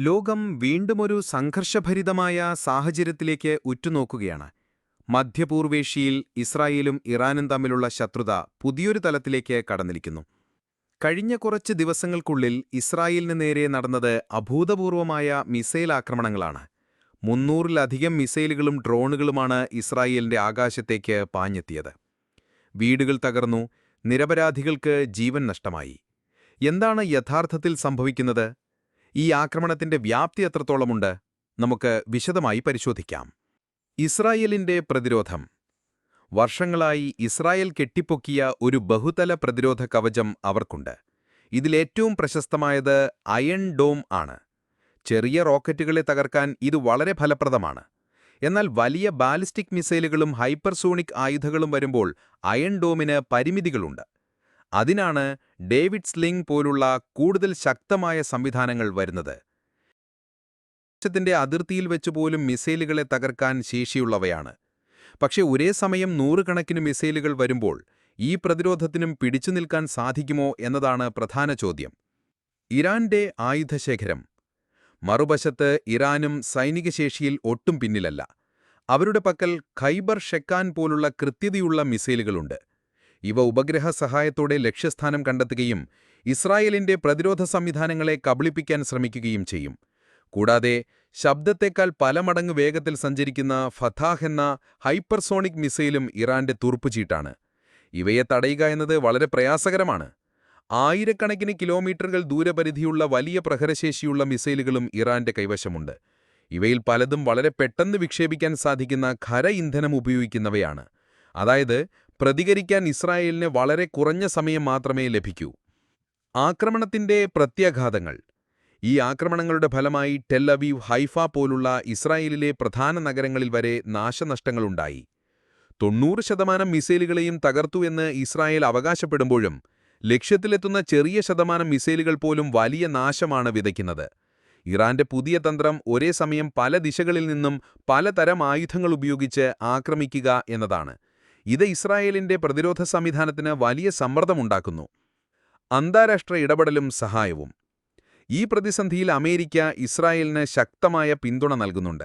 ലോകം വീണ്ടുമൊരു സംഘർഷഭരിതമായ സാഹചര്യത്തിലേക്ക് ഉറ്റുനോക്കുകയാണ്. മധ്യപൂർവേഷ്യയിൽ ഇസ്രായേലും ഇറാനും തമ്മിലുള്ള ശത്രുത പുതിയൊരു തലത്തിലേക്ക് കടന്നിരിക്കുന്നു. കഴിഞ്ഞ കുറച്ച് ദിവസങ്ങൾക്കുള്ളിൽ ഇസ്രായേലിന് നേരെ നടന്നത് അഭൂതപൂർവമായ മിസൈൽ ആക്രമണങ്ങളാണ്. 300-ലധികം മിസൈലുകളും ഡ്രോണുകളുമാണ് ഇസ്രായേലിന്റെ ആകാശത്തേക്ക് പാഞ്ഞെത്തിയത്. വീടുകൾ തകർന്നു, നിരപരാധികൾക്ക് ജീവൻ നഷ്ടമായി. എന്താണ് യഥാർത്ഥത്തിൽ സംഭവിക്കുന്നത്? ഈ ആക്രമണത്തിന്റെ വ്യാപ്തി എത്രത്തോളമുണ്ട്? നമുക്ക് വിശദമായി പരിശോധിക്കാം. ഇസ്രായേലിന്റെ പ്രതിരോധം. വർഷങ്ങളായി ഇസ്രായേൽ കെട്ടിപ്പൊക്കിയ ഒരു ബഹുതല പ്രതിരോധ കവചം അവർക്കുണ്ട്. ഇതിലേറ്റവും പ്രശസ്തമായത് അയൺ ഡോം ആണ്. ചെറിയ റോക്കറ്റുകളെ തകർക്കാൻ ഇത് വളരെ ഫലപ്രദമാണ്. എന്നാൽ വലിയ ബാലിസ്റ്റിക് മിസൈലുകളും ഹൈപ്പർസോണിക് ആയുധങ്ങളും വരുമ്പോൾ അയൺ ഡോമിന് പരിമിതികളുണ്ട്. അതിനാണ് ഡേവിഡ് സ്ലിംഗ് പോലുള്ള കൂടുതൽ ശക്തമായ സംവിധാനങ്ങൾ വരുന്നത്. ത്തിന്റെ അതിർത്തിയിൽ വെച്ചുപോലും മിസൈലുകളെ തകർക്കാൻ ശേഷിയുള്ളവയാണ്. പക്ഷേ ഒരേ സമയം നൂറുകണക്കിന് മിസൈലുകൾ വരുമ്പോൾ ഈ പ്രതിരോധത്തിനും പിടിച്ചു നിൽക്കാൻ സാധിക്കുമോ എന്നതാണ് പ്രധാന ചോദ്യം. ഇറാന്റെ ആയുധശേഖരം. മറുവശത്ത് ഇറാനും സൈനികശേഷിയിൽ ഒട്ടും പിന്നിലല്ല. അവരുടെ പക്കൽ ഖൈബർ ഷെക്കാൻ പോലുള്ള കൃത്യതയുള്ള മിസൈലുകളുണ്ട്. ഇവ ഉപഗ്രഹ സഹായത്തോടെ ലക്ഷ്യസ്ഥാനം കണ്ടെത്തുകയും ഇസ്രായേലിന്റെ പ്രതിരോധ സംവിധാനങ്ങളെ കബളിപ്പിക്കാൻ ശ്രമിക്കുകയും ചെയ്യും. കൂടാതെ ശബ്ദത്തേക്കാൾ പല മടങ്ങ് വേഗത്തിൽ സഞ്ചരിക്കുന്ന ഫഥാഹ് എന്ന ഹൈപ്പർസോണിക് മിസൈലും ഇറാന്റെ തുറുപ്പുചീട്ടാണ്. ഇവയെ തടയുക എന്നത് വളരെ പ്രയാസകരമാണ്. ആയിരക്കണക്കിന് കിലോമീറ്ററുകൾ ദൂരപരിധിയുള്ള വലിയ പ്രഹരശേഷിയുള്ള മിസൈലുകളും ഇറാന്റെ കൈവശമുണ്ട്. ഇവയിൽ പലതും വളരെ പെട്ടെന്ന് വിക്ഷേപിക്കാൻ സാധിക്കുന്ന ഖര ഇന്ധനം ഉപയോഗിക്കുന്നവയാണ്. അതായത് പ്രതികരിക്കാൻ ഇസ്രായേലിന് വളരെ കുറഞ്ഞ സമയം മാത്രമേ ലഭിക്കൂ. ആക്രമണത്തിന്റെ പ്രത്യാഘാതങ്ങൾ. ഈ ആക്രമണങ്ങളുടെ ഫലമായി ടെൽ അവീവ്, ഹൈഫ പോലുള്ള ഇസ്രായേലിലെ പ്രധാന നഗരങ്ങളിൽ വരെ നാശനഷ്ടങ്ങളുണ്ടായി. 90% മിസൈലുകളെയും തകർത്തു എന്ന് ഇസ്രായേൽ അവകാശപ്പെടുമ്പോഴും ലക്ഷ്യത്തിലെത്തുന്ന ചെറിയ ശതമാനം മിസൈലുകൾ പോലും വലിയ നാശമാണ് വിതയ്ക്കുന്നത്. ഇറാന്റെ പുതിയ തന്ത്രം ഒരേ സമയം പല ദിശകളിൽ നിന്നും പലതരം ആയുധങ്ങൾ ഉപയോഗിച്ച് ആക്രമിക്കുക എന്നതാണ്. ഇത് ഇസ്രായേലിന്റെ പ്രതിരോധ സംവിധാനത്തിന് വലിയ സമ്മർദ്ദമുണ്ടാക്കുന്നു. അന്താരാഷ്ട്ര ഇടപെടലും സഹായവും. ഈ പ്രതിസന്ധിയിൽ അമേരിക്ക ഇസ്രായേലിന് ശക്തമായ പിന്തുണ നൽകുന്നുണ്ട്.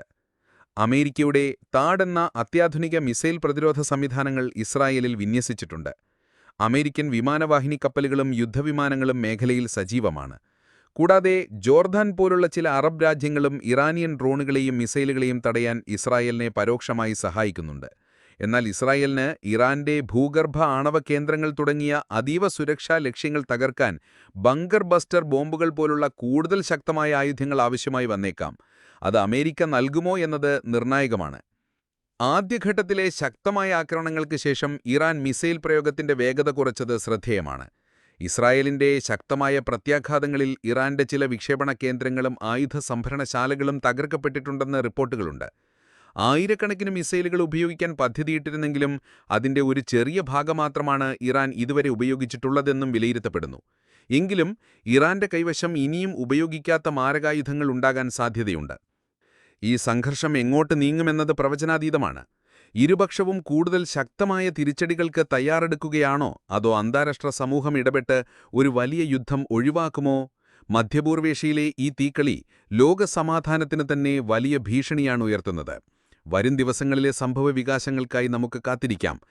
അമേരിക്കയുടെ താഡ് എന്ന അത്യാധുനിക മിസൈൽ പ്രതിരോധ സംവിധാനങ്ങൾ ഇസ്രായേലിൽ വിന്യസിച്ചിട്ടുണ്ട്. അമേരിക്കൻ വിമാനവാഹിനി കപ്പലുകളും യുദ്ധവിമാനങ്ങളും മേഖലയിൽ സജീവമാണ്. കൂടാതെ ജോർദാൻ പോലുള്ള ചില അറബ് രാജ്യങ്ങളും ഇറാനിയൻ ഡ്രോണുകളെയും മിസൈലുകളെയും തടയാൻ ഇസ്രായേലിനെ പരോക്ഷമായി സഹായിക്കുന്നുണ്ട്. എന്നാൽ ഇസ്രായേലിന് ഇറാന്റെ ഭൂഗർഭ ആണവ കേന്ദ്രങ്ങൾ തുടങ്ങിയ അതീവ സുരക്ഷാ ലക്ഷ്യങ്ങൾ തകർക്കാൻ ബങ്കർ ബസ്റ്റർ ബോംബുകൾ പോലുള്ള കൂടുതൽ ശക്തമായ ആയുധങ്ങൾ ആവശ്യമായി വന്നേക്കാം. അത് അമേരിക്ക നൽകുമോ എന്നത് നിർണായകമാണ്. ആദ്യഘട്ടത്തിലെ ശക്തമായ ആക്രമണങ്ങൾക്ക് ശേഷം ഇറാൻ മിസൈൽ പ്രയോഗത്തിന്റെ വേഗത കുറച്ചത് ശ്രദ്ധേയമാണ്. ഇസ്രായേലിന്റെ ശക്തമായ പ്രത്യാഘാതങ്ങളിൽ ഇറാന്റെ ചില വിക്ഷേപണ കേന്ദ്രങ്ങളും ആയുധ സംഭരണശാലകളും തകർക്കപ്പെട്ടിട്ടുണ്ടെന്ന് റിപ്പോർട്ടുകളുണ്ട്. ആയിരക്കണക്കിന് മിസൈലുകൾ ഉപയോഗിക്കാൻ പദ്ധതിയിട്ടിരുന്നെങ്കിലും അതിന്റെ ഒരു ചെറിയ ഭാഗം മാത്രമാണ് ഇറാൻ ഇതുവരെ ഉപയോഗിച്ചിട്ടുള്ളതെന്നും വിലയിരുത്തപ്പെടുന്നു. എങ്കിലും ഇറാന്റെ കൈവശം ഇനിയും ഉപയോഗിക്കാത്ത മാരകായുധങ്ങൾ ഉണ്ടാകാൻ സാധ്യതയുണ്ട്. ഈ സംഘർഷം എങ്ങോട്ട് നീങ്ങുമെന്നത് പ്രവചനാതീതമാണ്. ഇരുപക്ഷവും കൂടുതൽ ശക്തമായ തിരിച്ചടികൾക്ക് തയ്യാറെടുക്കുകയാണോ, അതോ അന്താരാഷ്ട്ര സമൂഹം ഇടപെട്ട് ഒരു വലിയ യുദ്ധം ഒഴിവാക്കുമോ? മധ്യപൂർവേഷ്യയിലെ ഈ തീക്കളി ലോകസമാധാനത്തിന് തന്നെ വലിയ ഭീഷണിയാണ് ഉയർത്തുന്നത്. വരും ദിവസങ്ങളിലെ സംഭവവികാസങ്ങൾക്കായി നമുക്ക് കാത്തിരിക്കാം.